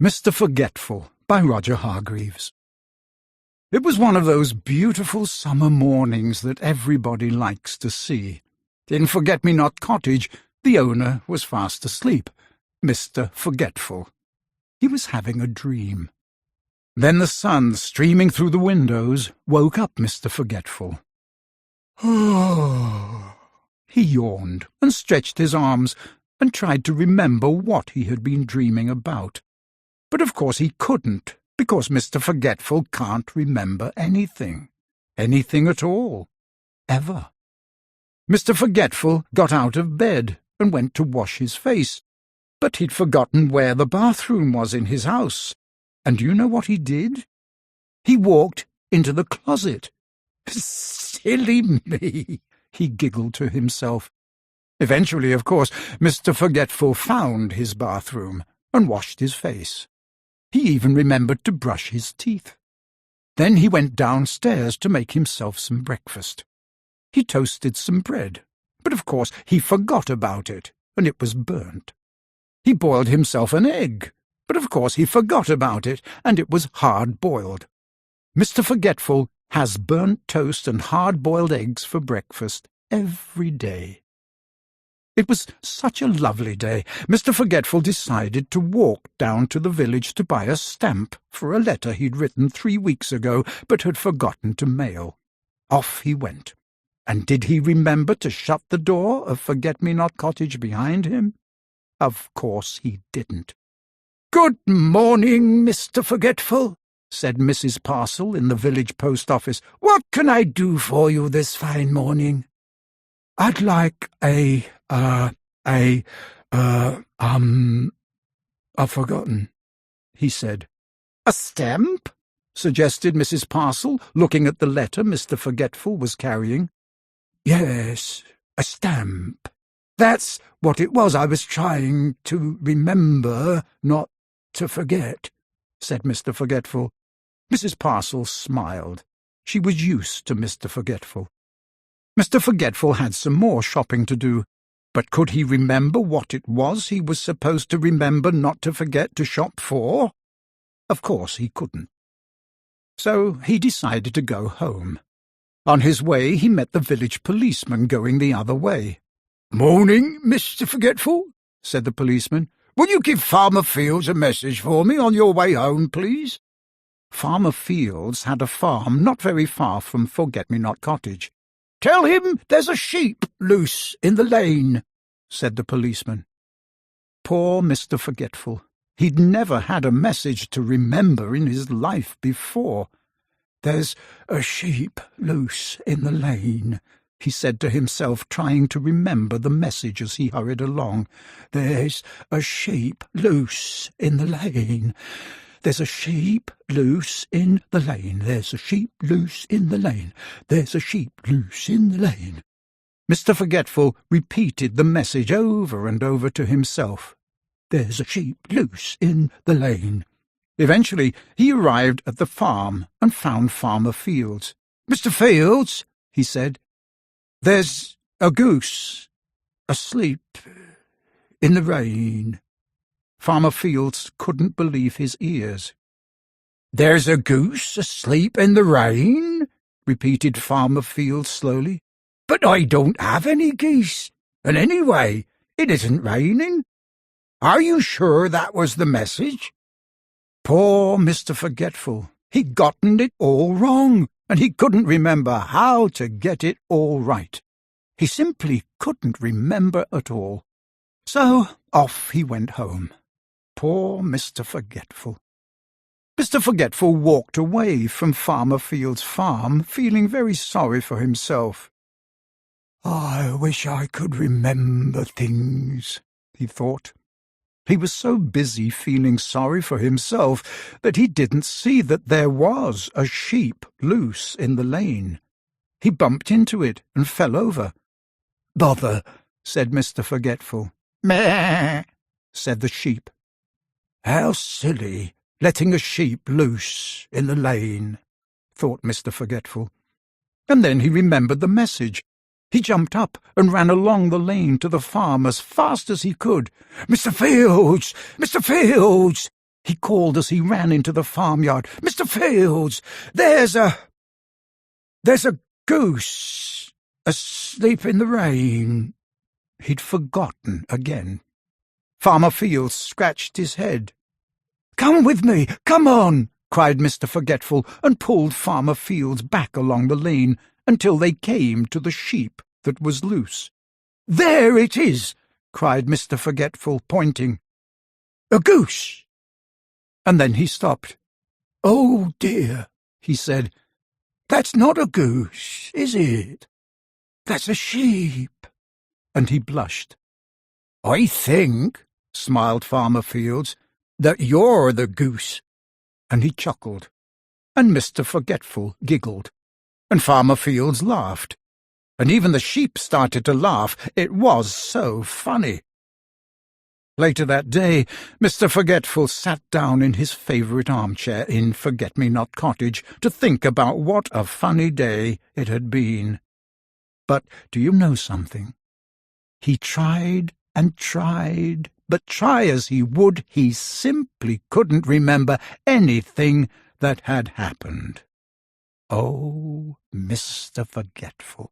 Mr. Forgetful by Roger Hargreaves. It was one of those beautiful summer mornings that everybody likes to see. In Forget-me-not Cottage, the owner was fast asleep, Mr. Forgetful. He was having a dream. Then the sun, streaming through the windows, woke up Mr. Forgetful. He yawned and stretched his arms and tried to remember what he had been dreaming about. But of course he couldn't, because Mr. Forgetful can't remember anything. Anything at all. Ever. Mr. Forgetful got out of bed and went to wash his face, but he'd forgotten where the bathroom was in his house. And do you know what he did? He walked into the closet. Silly me, he giggled to himself. Eventually, of course, Mr. Forgetful found his bathroom and washed his face. He even remembered to brush his teeth. Then he went downstairs to make himself some breakfast. He toasted some bread, but of course he forgot about it, and it was burnt. He boiled himself an egg, but of course he forgot about it, and it was hard-boiled. Mr. Forgetful has burnt toast and hard-boiled eggs for breakfast every day. It was such a lovely day, Mr. Forgetful decided to walk down to the village to buy a stamp for a letter he'd written 3 weeks ago but had forgotten to mail. Off he went. And did he remember to shut the door of Forget-me-not Cottage behind him? Of course he didn't. "Good morning, Mr. Forgetful," said Mrs. Parcel in the village post office. "What can I do for you this fine morning?" "I'd like I've forgotten," he said. "A stamp?" suggested Mrs. Parcel, looking at the letter Mr. Forgetful was carrying. "Yes, a stamp. That's what it was. I was trying to remember, not to forget," said Mr. Forgetful. Mrs. Parcel smiled. She was used to Mr. Forgetful. Mr. Forgetful had some more shopping to do, but could he remember what it was he was supposed to remember not to forget to shop for? Of course he couldn't. So he decided to go home. On his way he met the village policeman going the other way. "Morning, Mr. Forgetful," said the policeman. "Will you give Farmer Fields a message for me on your way home, please?" Farmer Fields had a farm not very far from Forget-me-not Cottage. "Tell him there's a sheep loose in the lane," said the policeman. Poor Mr. Forgetful. He'd never had a message to remember in his life before. "There's a sheep loose in the lane," he said to himself, trying to remember the message as he hurried along. "There's a sheep loose in the lane. There's a sheep loose in the lane. There's a sheep loose in the lane. There's a sheep loose in the lane." Mr. Forgetful repeated the message over and over to himself. "There's a sheep loose in the lane." Eventually he arrived at the farm and found Farmer Fields. "Mr. Fields," he said, "there's a goose asleep in the rain." Farmer Fields couldn't believe his ears. "There's a goose asleep in the rain?" repeated Farmer Fields slowly. "But I don't have any geese, and anyway, it isn't raining. Are you sure that was the message?" Poor Mr. Forgetful. He'd gotten it all wrong, and he couldn't remember how to get it all right. He simply couldn't remember at all. So off he went home. Poor Mr. Forgetful. Mr. Forgetful walked away from Farmer Fields' farm, feeling very sorry for himself. "I wish I could remember things," he thought. He was so busy feeling sorry for himself that he didn't see that there was a sheep loose in the lane. He bumped into it and fell over. "Bother," said Mr. Forgetful. "Meh," said the sheep. "How silly, letting a sheep loose in the lane," thought Mr. Forgetful. And then he remembered the message. He jumped up and ran along the lane to the farm as fast as he could. "Mr. Fields! Mr. Fields!" He called as he ran into the farmyard, "Mr. Fields, there's a goose asleep in the rain." He'd forgotten again. Farmer Fields scratched his head. "Come with me, come on," cried Mr. Forgetful, and pulled Farmer Fields back along the lane until they came to the sheep that was loose. "There it is," cried Mr. Forgetful, pointing. "A goose." And then he stopped. "Oh, dear," he said, "that's not a goose, is it? That's a sheep." And he blushed. "I think," smiled Farmer Fields, "that you're the goose." And he chuckled, and Mr. Forgetful giggled, and Farmer Fields laughed, and even the sheep started to laugh. It was so funny. Later that day, Mr. Forgetful sat down in his favourite armchair in Forget-me-not Cottage to think about what a funny day it had been. But do you know something? He tried and tried, but try as he would, he simply couldn't remember anything that had happened. Oh, Mr. Forgetful!